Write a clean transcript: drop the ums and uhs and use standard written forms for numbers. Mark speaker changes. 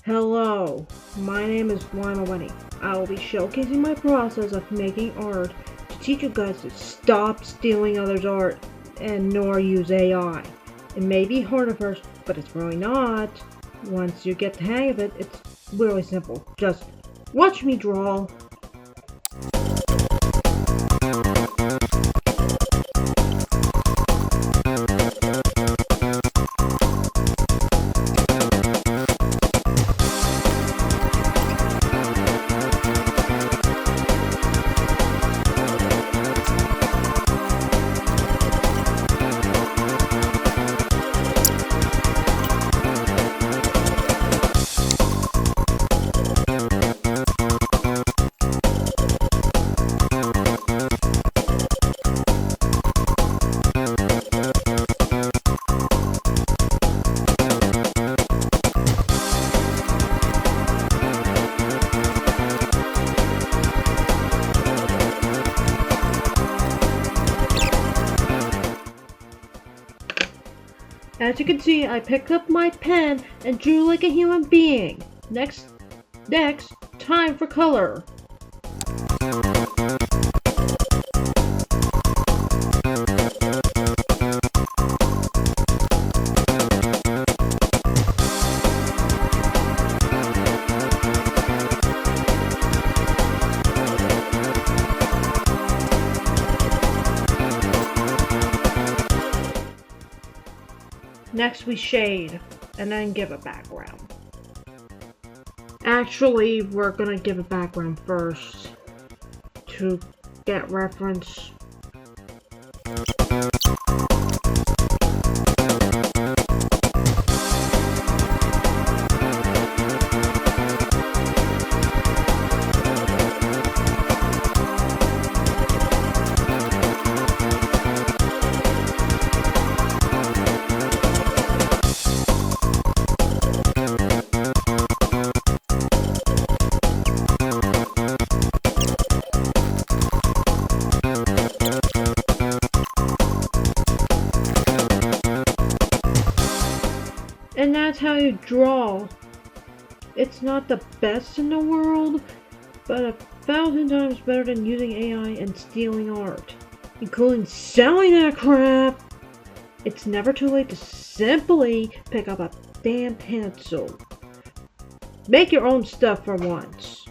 Speaker 1: Hello, my name is Lionel Winnie. I will be showcasing my process of making art to teach you guys to stop stealing others' art and nor use AI. It may be hard at first, but it's really not. Once you get the hang of it, it's really simple. Just watch me draw. As you can see, I picked up my pen and drew like a human being. Next, time for color. Next we shade, and then give a background. Actually, we're gonna give a background first to get reference. And that's how you draw. It's not the best in the world, but 1,000 times better than using AI and stealing art, including selling that crap. It's never too late to simply pick up a damn pencil. Make your own stuff for once.